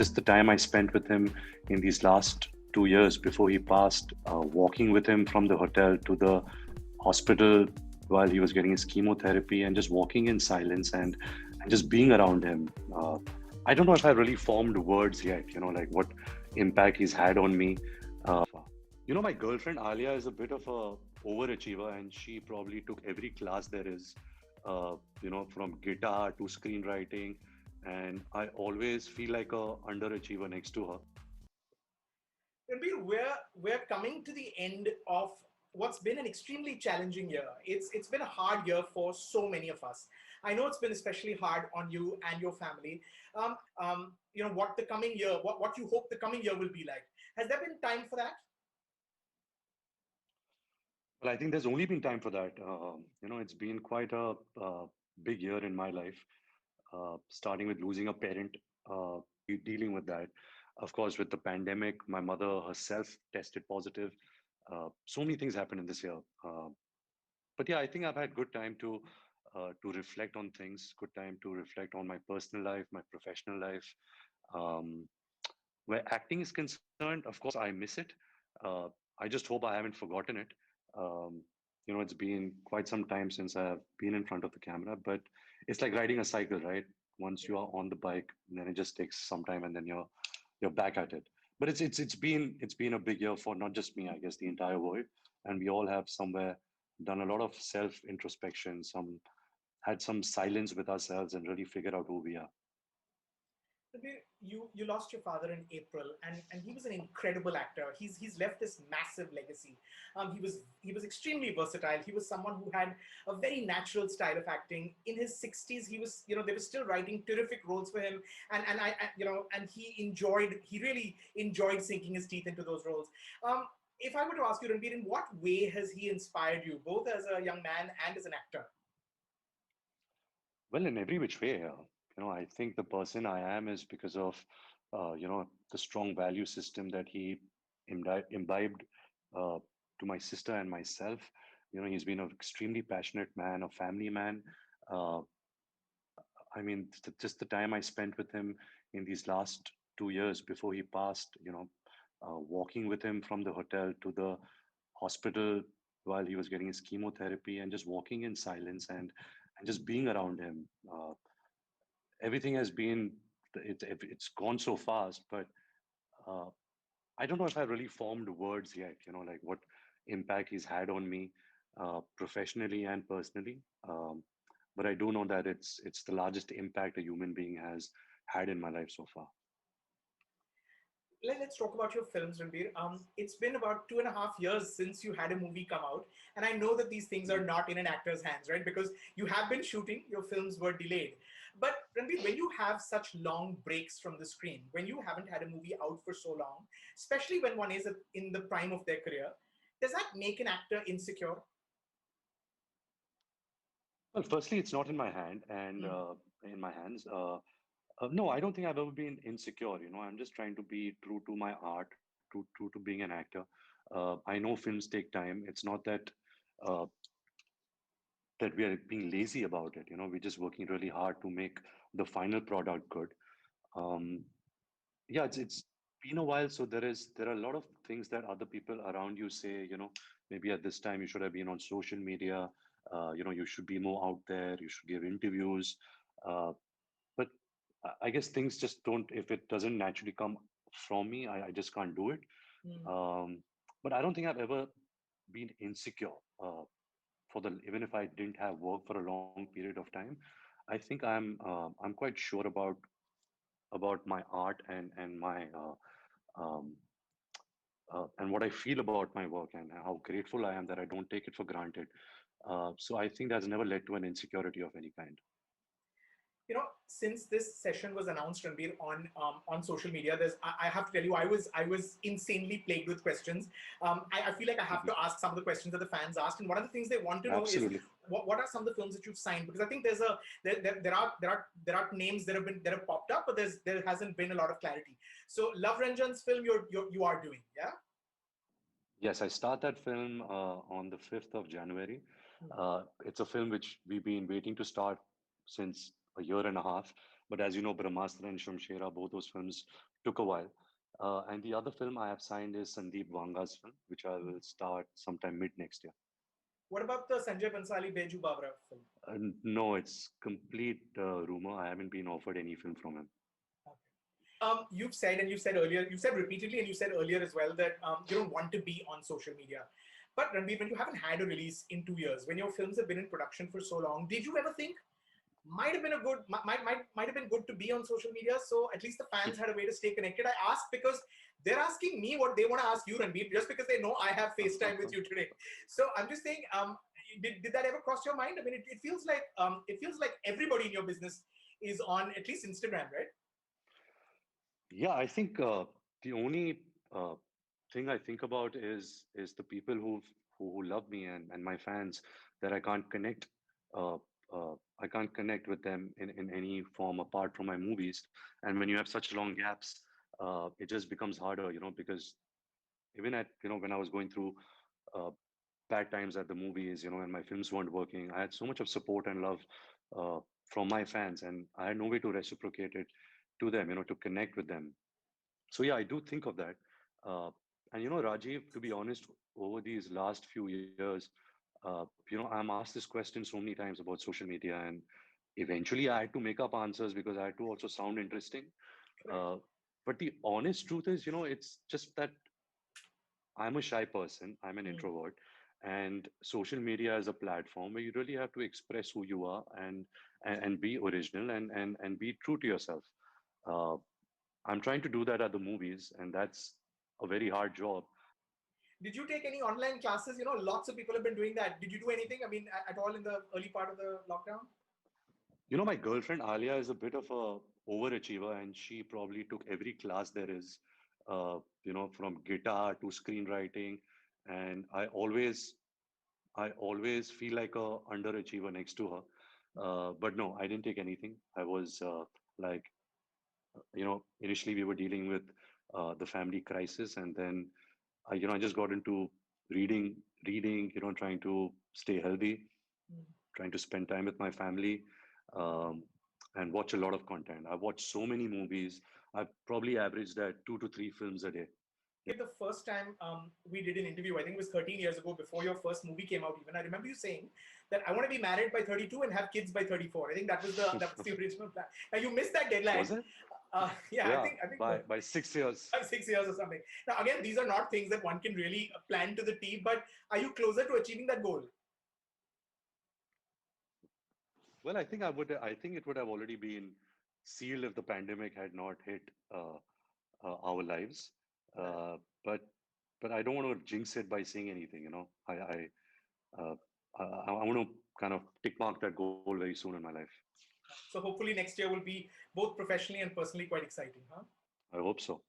just the time I spent with him in these last 2 years before he passed, walking with him from the hotel to the hospital while he was getting his chemotherapy, and just walking in silence and just being around him. I don't know if I really formed words yet, like what impact he's had on me. My girlfriend Alia is a bit of a overachiever, and she probably took every class there is, from guitar to screenwriting, and I always feel like a underachiever next to her. Ranbir, we're coming to the end of what's been an extremely challenging year. It's been a hard year for so many of us. I know it's been especially hard on you and your family. What the coming year, what you hope the coming year will be like. Has there been time for that? Well, I think there's only been time for that. It's been quite a big year in my life, starting with losing a parent, dealing with that. Of course, with the pandemic, my mother herself tested positive. So many things happened in this year. But yeah, I think I've had good time to reflect on things, good time to reflect on my personal life, my professional life. Um, where acting is concerned, of course, I miss it. Uh, I just hope I haven't forgotten it. Um, it's been quite some time since I've been in front of the camera, but it's like riding a cycle, right? Once you are on the bike, then it just takes some time, and then you're back at it. But it's been a big year for not just me, I guess, the entire world, and we all have somewhere done a lot of self introspection, some had some silence with ourselves, and really figured out who we are. Ranbir, you lost your father in April, and he was an incredible actor. He's left this massive legacy. He was extremely versatile. He was someone who had a very natural style of acting. In his 60s, he was they were still writing terrific roles for him, and he really enjoyed sinking his teeth into those roles. If I were to ask you, Ranbir, in what way has he inspired you, both as a young man and as an actor? Well, in every which way, I think the person I am is because of, the strong value system that he imbibed uh, to my sister and myself. He's been an extremely passionate man, a family man. Uh, I mean, just the time I spent with him in these last 2 years before he passed, walking with him from the hotel to the hospital while he was getting his chemotherapy, and just walking in silence and just being around him. Everything has been it's gone so fast, but uh, I don't know if I really formed words yet, like what impact he's had on me, professionally and personally. But I do know that it's the largest impact a human being has had in my life so far. Let's talk about your films, Ranbir. It's been about 2.5 years since you had a movie come out, and I know that these things are Mhm. not in an actor's hands, right? Because you have been shooting, your films were delayed. But Ranbir, when you have such long breaks from the screen, when you haven't had a movie out for so long, especially when one is in the prime of their career, does that make an actor insecure? Well, firstly, it's not in my hand and Mm. in my hands. No, I don't think I've ever been insecure. I'm just trying to be true to my art, true to being an actor. I know films take time. It's not uh, that we are being lazy about it. We're just working really hard to make the final product good. Um, yeah, it's been a while, so there are a lot of things that other people around you say. Maybe at this time you should have been on social media. You should be more out there. You should give interviews. Uh, but I guess things just don't. If it doesn't naturally come from me, I just can't do it. Mm. Um, but I don't think I've ever been insecure. Even if I didn't have work for a long period of time, I think I'm quite sure about my art and my and what I feel about my work, and how grateful I am that I don't take it for granted. So I think that's never led to an insecurity of any kind. Since this session was announced, Ranbir, on social media, I have to tell you, I was insanely plagued with questions. I feel like I have Mhm. to ask some of the questions that the fans asked, and one of the things they want to know is Absolutely. what are some of the films that you've signed? Because I think there are names that have popped up, but there hasn't been a lot of clarity. So Love Ranjan's film you are doing, yeah? Yes, I start that film on the 5th of January. Hmm. It's a film which we've been waiting to start since a year and a half. But as you know, Brahmastra and Shamshera, both those films took a while. And the other film I have signed is Sandeep Vanga's film, which I will start sometime mid next year. What about the Sanjay Bansali Beju Babra film? No, it's complete rumor. I haven't been offered any film from him. You've said, and you've said earlier, you said repeatedly, and you said earlier as well that you don't want to be on social media. But Ranbir, when you haven't had a release in 2 years, when your films have been in production for so long, did you ever think might have been might have been good to be on social media, so at least the fans had a way to stay connected? I ask because they're asking me what they want to ask you, Ranbir, just because they know I have FaceTime with you today. So I'm just saying, did that ever cross your mind? I mean, it feels like everybody in your business is on at least Instagram, right? Yeah, I think the only thing I think about is the people who love me and my fans that uh, I can't connect with them in any form apart from my movies. And when you have such long gaps, it just becomes harder, because even at when I was going through uh, bad times at the movies, and my films weren't working, I had so much of support and love uh, from my fans, and I had no way to reciprocate it to them, to connect with them. So yeah, I do think of that. Uh, and Rajiv, to be honest, over these last few years, I'm asked this question so many times about social media, and eventually I had to make up answers because I had to also sound interesting. Correct. Uh, but the honest truth is, it's just that I'm a shy person, I'm an Hmm. introvert, and social media is a platform where you really have to express who you are and be original and be true to yourself. Uh, I'm trying to do that at the movies, and that's a very hard job. Did you take any online classes? You know, lots of people have been doing that. Did you do anything? I mean, at all in the early part of the lockdown? My girlfriend Alia is a bit of a overachiever, and she probably took every class there is, from guitar to screenwriting. And I always feel like a underachiever next to her. But no, I didn't take anything. I was like, initially we were dealing with the family crisis, and then I just got into reading, trying to stay healthy, Hmm. trying to spend time with my family, um, and watch a lot of content. I've watched so many movies. I've probably averaged at 2 to 3 films a day. The first time we did an interview, I think it was 13 years ago, before your first movie came out. Even I remember you saying that I want to be married by 32 and have kids by 34. I think that was the original plan. Now you missed that deadline. Was it? Yeah, I Yeah, think by 6 years. 6 years or something. Now again, these are not things that one can really plan to the T. But are you closer to achieving that goal? Well, I think it would have already been sealed if the pandemic had not hit our lives. Right. Uh, but I don't want to jinx it by saying anything. Uh, I want to kind of tick mark that goal very soon in my life. So hopefully next year will be both professionally and personally quite exciting, huh? I hope so.